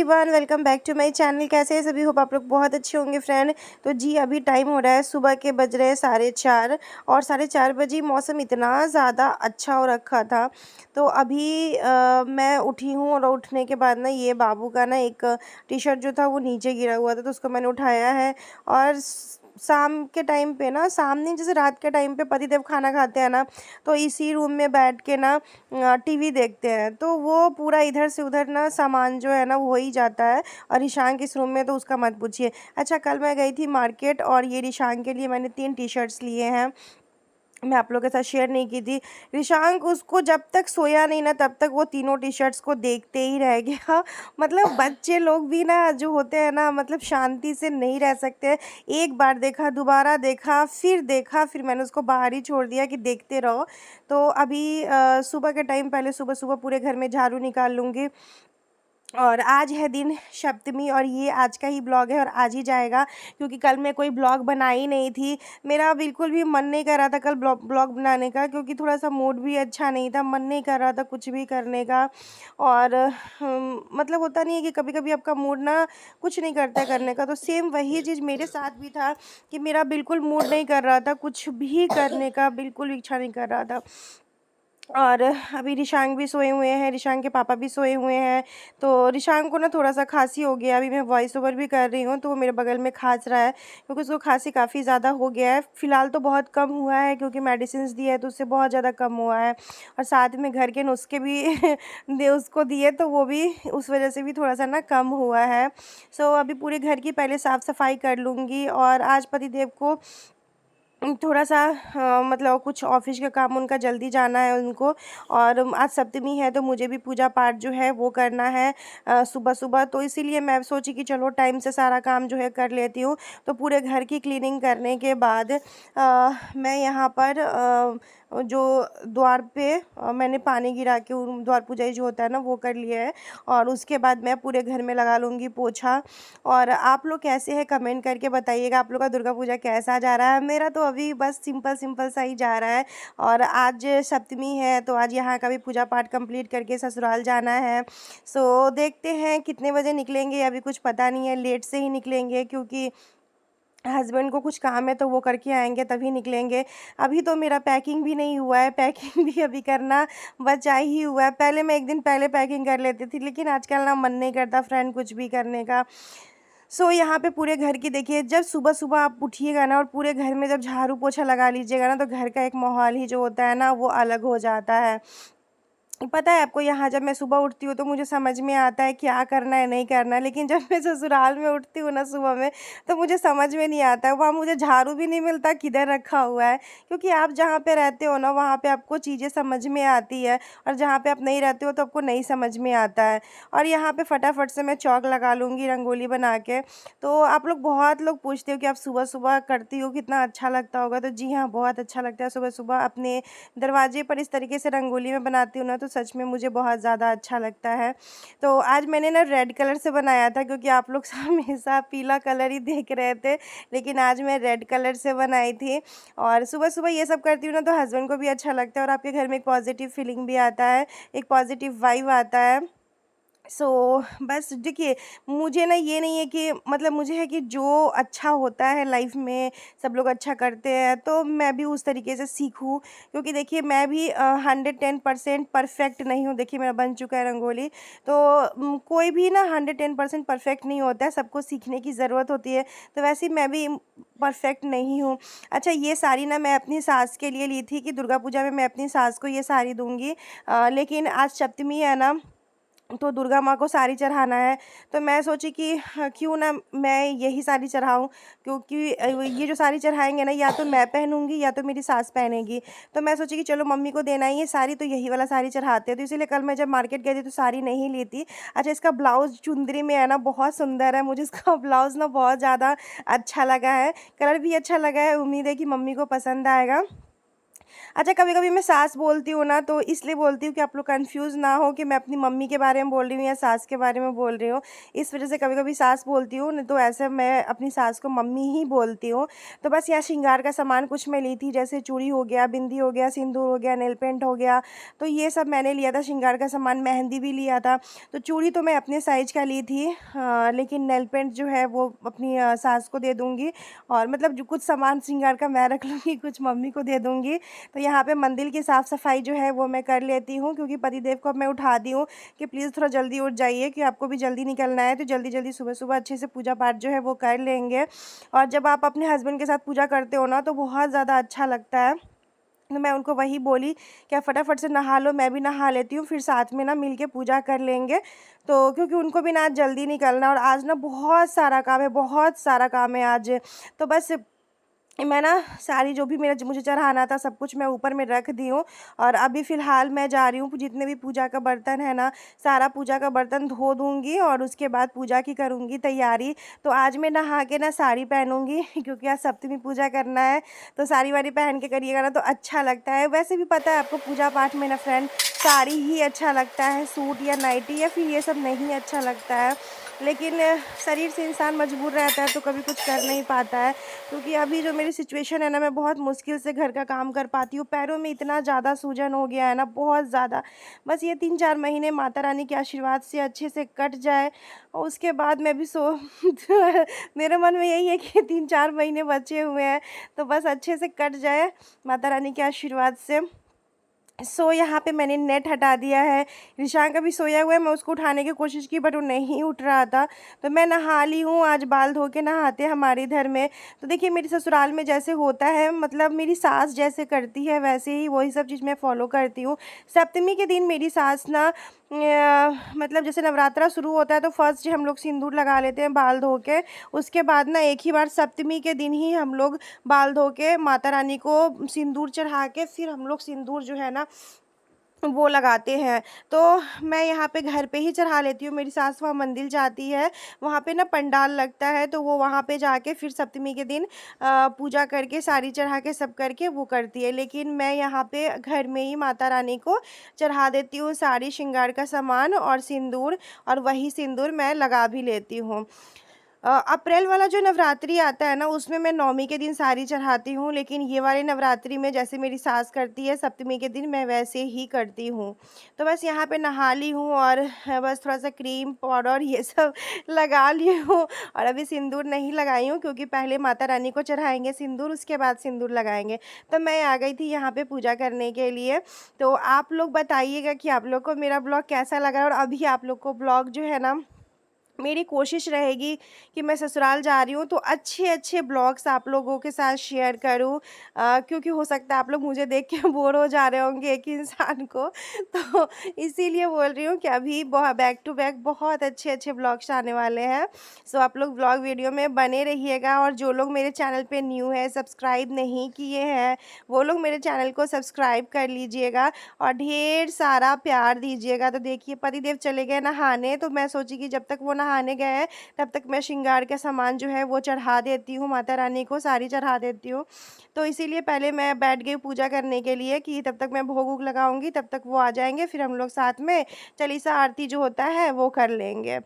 Everyone, welcome back to my channel. कैसे हैं सभी? होप आप लोग बहुत अच्छे होंगे फ्रेंड। तो जी अभी टाइम हो रहा है, सुबह के बज रहे हैं 4:30 और 4:30 बजे मौसम इतना ज़्यादा अच्छा हो रखा था। तो अभी मैं उठी हूँ और उठने के बाद ना ये बाबू का ना एक टी शर्ट जो था वो नीचे गिरा हुआ था, तो उसको मैंने उठाया है। और शाम के टाइम पे ना, शाम नहीं जैसे रात के टाइम पे पतिदेव खाना खाते हैं ना, तो इसी रूम में बैठ के ना टीवी देखते हैं। तो वो पूरा इधर से उधर ना सामान जो है ना वो हो ही जाता है। और ईशान किस रूम में तो उसका मत पूछिए। अच्छा, कल मैं गई थी मार्केट और ये ईशान के लिए मैंने 3 टी शर्ट्स लिए हैं। मैं आप लोगों के साथ शेयर नहीं की थी। ऋषांक उसको जब तक सोया नहीं ना तब तक वो तीनों टी शर्ट्स को देखते ही रह गया। मतलब बच्चे लोग भी ना जो होते हैं ना, मतलब शांति से नहीं रह सकते। एक बार देखा, दोबारा देखा, फिर मैंने उसको बाहर ही छोड़ दिया कि देखते रहो। तो अभी सुबह के टाइम पहले सुबह-सुबह पूरे घर में झाड़ू निकाल लूँगी। और आज है दिन सप्तमी और ये आज का ही ब्लॉग है और आज ही जाएगा, क्योंकि कल मैं कोई ब्लॉग बनाई नहीं थी। मेरा बिल्कुल भी मन नहीं कर रहा था कल ब्लॉग बनाने का, क्योंकि थोड़ा-सा मूड भी अच्छा नहीं था, मन नहीं कर रहा था कुछ भी करने का। और मतलब होता नहीं है कि कभी-कभी आपका मूड ना कुछ नहीं करता है करने का, तो सेम वही चीज़ मेरे साथ भी था कि मेरा बिल्कुल मूड नहीं कर रहा था कुछ भी करने का, बिल्कुल भी इच्छा नहीं कर रहा था। और अभी ऋशांक भी सोए हुए हैं, ऋशांक के पापा भी सोए हुए हैं। तो ऋशांक को ना थोड़ा-सा खाँसी हो गया, अभी मैं वॉइस ओवर भी कर रही हूँ, तो वो मेरे बगल में खाँस रहा है, क्योंकि उसको खाँसी काफ़ी ज़्यादा हो गया है। फ़िलहाल तो बहुत कम हुआ है, क्योंकि मेडिसिन्स दी है, तो उससे बहुत ज़्यादा कम हुआ है। और साथ में घर के नुस्खे भी दे उसको दिए, तो वो भी उस वज़ह से भी थोड़ा-सा ना कम हुआ है। सो अभी पूरे घर की पहले साफ़-सफ़ाई कर लूँगी। और आज पतिदेव को थोड़ा-सा मतलब कुछ ऑफ़िस का काम उनका जल्दी जाना है उनको। और आज सप्तमी है, तो मुझे भी पूजा पाठ जो है वो करना है सुबह-सुबह। तो इसीलिए मैं सोची कि चलो टाइम से सारा काम जो है कर लेती हूँ। तो पूरे घर की क्लीनिंग करने के बाद मैं यहाँ पर जो द्वार पे मैंने पानी गिरा के द्वार पूजाई जो होता है ना वो कर लिया है। और उसके बाद मैं पूरे घर में लगा लूँगी पोछा। और आप लोग कैसे हैं कमेंट करके बताइएगा, आप लोग का दुर्गा पूजा कैसा जा रहा है? मेरा तो अभी बस सिंपल सिंपल सा ही जा रहा है। और आज सप्तमी है, तो आज यहाँ का भी पूजा पाठ कंप्लीट करके ससुराल जाना है। सो देखते हैं कितने बजे निकलेंगे, अभी कुछ पता नहीं है, लेट से ही निकलेंगे, क्योंकि हस्बैंड को कुछ काम है तो वो करके आएँगे तभी निकलेंगे। अभी तो मेरा पैकिंग भी नहीं हुआ है, पैकिंग भी अभी करना बचा ही हुआ है। पहले मैं 1 दिन पहले पैकिंग कर लेती थी, लेकिन आजकल ना मन नहीं करता फ्रेंड कुछ भी करने का। सो यहाँ पे पूरे घर की देखिए, जब सुबह-सुबह आप उठिएगा ना और पूरे घर में जब झाड़ू पोछा लगा लीजिएगा ना, तो घर का एक माहौल ही जो होता है ना वो अलग हो जाता है। पता है आपको, यहाँ जब मैं सुबह उठती हूँ तो मुझे समझ में आता है क्या करना है, नहीं करना है। लेकिन जब मैं ससुराल में उठती हूँ ना सुबह में, तो मुझे समझ में नहीं आता है। वहाँ मुझे झाड़ू भी नहीं मिलता किधर रखा हुआ है, क्योंकि आप जहाँ पे रहते हो ना वहाँ पे आपको चीज़ें समझ में आती है, और जहाँ पे आप नहीं रहते हो तो आपको नहीं समझ में आता है। और यहाँ पे फटाफट से मैं चौक लगा लूँगी रंगोली बना के। तो आप लोग, बहुत लोग पूछते हो कि आप सुबह-सुबह करती हो, कितना अच्छा लगता होगा। तो जी हाँ, बहुत अच्छा लगता है सुबह-सुबह अपने दरवाजे पर इस तरीके से रंगोली मैं बनाती हूँ ना, तो सच में मुझे बहुत ज़्यादा अच्छा लगता है। तो आज मैंने ना रेड कलर से बनाया था, क्योंकि आप लोग हमेशा पीला कलर ही देख रहे थे, लेकिन आज मैं रेड कलर से बनाई थी। और सुबह-सुबह ये सब करती हूँ ना तो हस्बैंड को भी अच्छा लगता है और आपके घर में एक पॉज़िटिव फीलिंग भी आता है, एक पॉज़िटिव वाइब आता है। सो बस देखिए, मुझे ना ये नहीं है कि, मतलब मुझे है कि जो अच्छा होता है लाइफ में, सब लोग अच्छा करते हैं तो मैं भी उस तरीके से सीखूं, क्योंकि देखिए मैं भी 110% परफेक्ट नहीं हूँ। देखिए मेरा बन चुका है रंगोली। तो कोई भी ना 110% परफेक्ट नहीं होता है, सबको सीखने की ज़रूरत होती है। तो वैसे ही मैं भी परफेक्ट नहीं हूँ। अच्छा, ये साड़ी ना मैं अपनी सास के लिए ली थी कि दुर्गा पूजा में मैं अपनी सास को ये साड़ी दूंगी। लेकिन आज सप्तमी है ना, तो दुर्गा माँ को साड़ी चढ़ाना है। तो मैं सोची कि क्यों ना मैं यही साड़ी चढ़ाऊँ, क्योंकि ये जो साड़ी चढ़ाएँगे ना, या तो मैं पहनूँगी या तो मेरी सास पहनेगी। तो मैं सोची कि चलो मम्मी को देना ही है साड़ी, तो यही वाला साड़ी चढ़ाते हैं। तो इसीलिए कल मैं जब मार्केट गई थी तो साड़ी नहीं ली थी। अच्छा, इसका ब्लाउज़ चुंदरी में है ना बहुत सुंदर है, मुझे इसका ब्लाउज़ ना बहुत ज़्यादा अच्छा लगा है, कलर भी अच्छा लगा है। उम्मीद है कि मम्मी को पसंद आएगा। अच्छा, कभी-कभी मैं सास बोलती हूँ ना, तो इसलिए बोलती हूँ कि आप लोग कन्फ्यूज़ ना हो कि मैं अपनी मम्मी के बारे में बोल रही हूँ या सास के बारे में बोल रही हूँ। इस वज़ह से कभी-कभी सास बोलती हूँ, नहीं तो ऐसे मैं अपनी सास को मम्मी ही बोलती हूँ। तो बस यहाँ श्रृंगार का सामान कुछ मैं ली थी, जैसे चूड़ी हो गया, बिंदी हो गया, सिंदूर हो गया, नेल पेंट हो गया, तो ये सब मैंने लिया था श्रृंगार का सामान, मेहंदी भी लिया था। तो चूड़ी तो मैं अपने साइज़ का ली थी, लेकिन नेल पेंट जो है वो अपनी सास को दे दूँगी, और मतलब जो कुछ सामान श्रृंगार का मैं रख लूँगी, कुछ मम्मी को दे दूँगी। तो यहाँ पे मंदिर की साफ़-सफ़ाई जो है वो मैं कर लेती हूँ, क्योंकि पतिदेव को अब मैं उठा दी हूँ कि प्लीज़ थोड़ा जल्दी उठ जाइए, कि आपको भी जल्दी निकलना है, तो जल्दी-जल्दी सुबह-सुबह अच्छे से पूजा-पाठ जो है वो कर लेंगे। और जब आप अपने हस्बैंड के साथ पूजा करते हो ना, तो बहुत ज़्यादा अच्छा लगता है। तो मैं उनको वही बोली कि आप फटाफट से नहा लो, मैं भी नहा लेती हूँ, फिर साथ में ना मिल के पूजा कर लेंगे। तो क्योंकि उनको भी ना आज जल्दी निकलना, और आज ना बहुत सारा काम है, बहुत सारा काम है आज। तो बस मैं ना सारी जो भी मेरा मुझे चढ़ाना था सब कुछ मैं ऊपर में रख दी हूँ, और अभी फ़िलहाल मैं जा रही हूँ, जितने भी पूजा का बर्तन है ना, सारा पूजा का बर्तन धो दूँगी और उसके बाद पूजा की करूँगी तैयारी। तो आज मैं नहा के ना साड़ी पहनूँगी क्योंकि आज सप्तमी पूजा करना है, तो साड़ी-वाड़ी पहन के करिएगा ना तो अच्छा लगता है। वैसे भी पता है आपको, पूजा पाठ में ना फ्रेंड, साड़ी ही अच्छा लगता है, सूट या नाइटी या फिर ये सब नहीं अच्छा लगता है। लेकिन शरीर से इंसान मजबूर रहता है तो कभी कुछ कर नहीं पाता है, क्योंकि अभी जो मेरी सिचुएशन है ना, मैं बहुत मुश्किल से घर का काम कर पाती हूँ। पैरों में इतना ज़्यादा सूजन हो गया है ना, बहुत ज़्यादा। बस ये 3-4 महीने माता रानी के आशीर्वाद से अच्छे से कट जाए, और उसके बाद मैं भी मेरे मन में यही है कि 3-4 महीने बचे हुए हैं, तो बस अच्छे से कट जाए माता रानी के आशीर्वाद से। यहाँ पे मैंने नेट हटा दिया है। ऋषांक अभी सोया हुआ है, मैं उसको उठाने की कोशिश की बट वो नहीं उठ रहा था। तो मैं नहा ली हूँ, आज बाल धो के नहाते हैं हमारे इधर में। तो देखिए, मेरे ससुराल में जैसे होता है, मतलब मेरी सास जैसे करती है वैसे ही वही सब चीज़ मैं फ़ॉलो करती हूँ। सप्तमी के दिन मेरी सास ना मतलब जैसे नवरात्रा शुरू होता है तो फर्स्ट हम लोग सिंदूर लगा लेते हैं बाल धो के। उसके बाद ना एक ही बार सप्तमी के दिन ही हम लोग बाल धो के माता रानी को सिंदूर चढ़ा के फिर हम लोग सिंदूर जो है ना वो लगाते हैं। तो मैं यहाँ पे घर पे ही चढ़ा लेती हूँ, मेरी सास वहाँ मंदिर जाती है, वहाँ पे ना पंडाल लगता है, तो वो वहाँ पे जाके फिर सप्तमी के दिन पूजा करके साड़ी चढ़ा के सब करके वो करती है। लेकिन मैं यहाँ पे घर में ही माता रानी को चढ़ा देती हूँ साड़ी, श्रृंगार का सामान और सिंदूर, और वही सिंदूर मैं लगा भी लेती हूँ। अप्रैल वाला जो नवरात्रि आता है ना, उसमें मैं नवमी के दिन साड़ी चढ़ाती हूँ, लेकिन ये वाले नवरात्रि में जैसे मेरी सास करती है सप्तमी के दिन, मैं वैसे ही करती हूँ। तो बस यहाँ पे नहा ली हूँ, और बस थोड़ा-सा क्रीम, पाउडर ये सब लगा ली हूँ, और अभी सिंदूर नहीं लगाई हूँ, क्योंकि पहले माता रानी को चढ़ाएँगे सिंदूर, उसके बाद सिंदूर लगाएँगे। तो मैं आ गई थी यहाँ पे पूजा करने के लिए। तो आप लोग बताइएगा कि आप लोग को मेरा ब्लॉग कैसा लगा, और अभी आप लोग को ब्लॉग जो है ना, मेरी कोशिश रहेगी कि मैं ससुराल जा रही हूँ तो अच्छे-अच्छे ब्लॉग्स आप लोगों के साथ शेयर करूँ, क्योंकि हो सकता है आप लोग मुझे देख के बोर हो जा रहे होंगे एक ही इंसान को। तो इसीलिए बोल रही हूँ कि अभी बैक टू बैक बहुत अच्छे-अच्छे ब्लॉग्स आने वाले हैं। सो आप लोग ब्लॉग वीडियो में बने रहिएगा, और जो लोग मेरे चैनल पे न्यू है, सब्सक्राइब नहीं किए हैं, वो लोग मेरे चैनल को सब्सक्राइब कर लीजिएगा और ढेर सारा प्यार दीजिएगा। तो देखिए, पतिदेव चले गए नहाने, तो मैं सोची कि जब तक वो नहाने गए हैं तब तक मैं श्रृंगार का सामान जो है वो चढ़ा देती हूँ, माता रानी को साड़ी चढ़ा देती हूँ। तो इसीलिए पहले मैं बैठ गई पूजा करने के लिए कि तब तक मैं भोग वोग लगाऊंगी, तब तक वो आ जाएंगे, फिर हम लोग साथ में चालीसा आरती जो होता है वो कर लेंगे।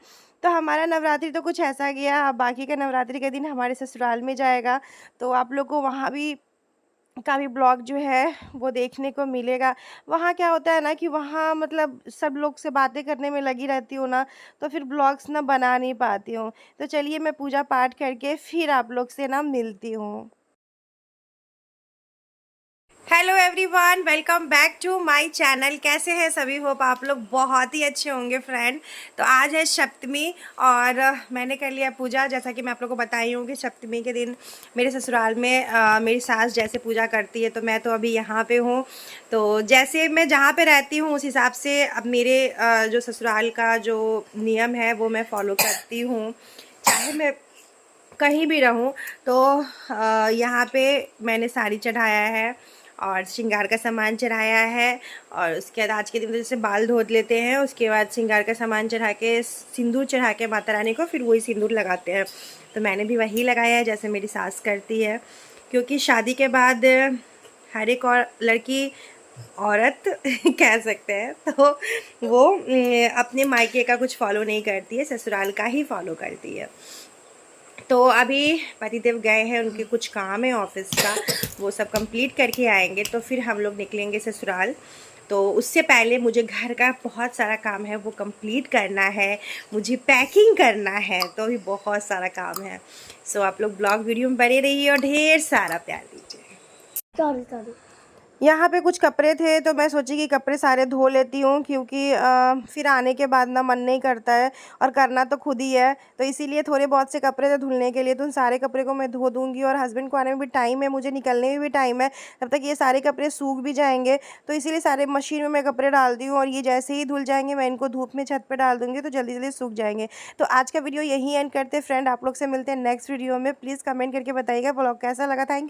तो हमारा नवरात्रि तो कुछ ऐसा गया, अब बाकी का नवरात्रि के दिन हमारे ससुराल में जाएगा, तो आप लोग को वहाँ भी का भी ब्लॉग जो है वो देखने को मिलेगा। वहाँ क्या होता है ना कि वहाँ मतलब सब लोग से बातें करने में लगी रहती हूँ ना, तो फिर ब्लॉग्स ना बना नहीं पाती हूँ। तो चलिए, मैं पूजा पाठ करके फिर आप लोग से ना मिलती हूँ। Hello everyone, welcome back to my channel. कैसे हैं सभी? होप आप लोग बहुत ही अच्छे होंगे फ्रेंड। तो आज है सप्तमी, और मैंने कर लिया पूजा। जैसा कि मैं आप लोगों को बताई हूँ कि सप्तमी के दिन मेरे ससुराल में मेरी सास जैसे पूजा करती है, तो मैं तो अभी यहाँ पे हूँ। तो जैसे मैं जहाँ पे रहती हूँ उस हिसाब से अब मेरे जो ससुराल का जो नियम है वो मैं फॉलो करती हूँ, चाहे मैं कहीं भी रहूं। तो यहाँ पे मैंने साड़ी चढ़ाया है और श्रृंगार का सामान चढ़ाया है, और उसके बाद आज के दिन तो जैसे बाल धो लेते हैं, उसके बाद श्रृंगार का सामान चढ़ा के सिंदूर चढ़ा के माता रानी को फिर वही सिंदूर लगाते हैं। तो मैंने भी वही लगाया है जैसे मेरी सास करती है, क्योंकि शादी के बाद हर एक और लड़की औरत कह सकते हैं, तो वो अपने मायके का कुछ फॉलो नहीं करती है, ससुराल का ही फॉलो करती है। तो अभी पतिदेव गए हैं, उनके कुछ काम है ऑफिस का, वो सब कंप्लीट करके आएंगे तो फिर हम लोग निकलेंगे ससुराल। तो उससे पहले मुझे घर का बहुत सारा काम है, वो कंप्लीट करना है, मुझे पैकिंग करना है, तो अभी बहुत सारा काम है। सो आप लोग ब्लॉग वीडियो में बने रहिए और ढेर सारा प्यार दीजिए। सॉरी यहाँ पे कुछ कपड़े थे तो मैं सोची कि कपड़े सारे धो लेती हूँ, क्योंकि फिर आने के बाद ना मन नहीं करता है, और करना तो खुद ही है। तो इसीलिए थोड़े बहुत से कपड़े थे धुलने के लिए, तो उन सारे कपड़े को मैं धो दूँगी। और हस्बैंड को आने में भी टाइम है, मुझे निकलने में भी टाइम है, तब तक ये सारे कपड़े सूख भी जाएंगे। तो इसीलिए सारे मशीन में मैं कपड़े डाल दी हूँ, और ये जैसे ही धुल जाएंगे मैं इनको धूप में छत पर डाल दूँगी, तो जल्दी जल्दी सूख जाएंगे। तो आज का वीडियो यहीं एंड करते हैं फ्रेंड, आप लोग से मिलते हैं नेक्स्ट वीडियो में। प्लीज़ कमेंट करके बताइएगा ब्लॉग कैसा लगा। Thank you.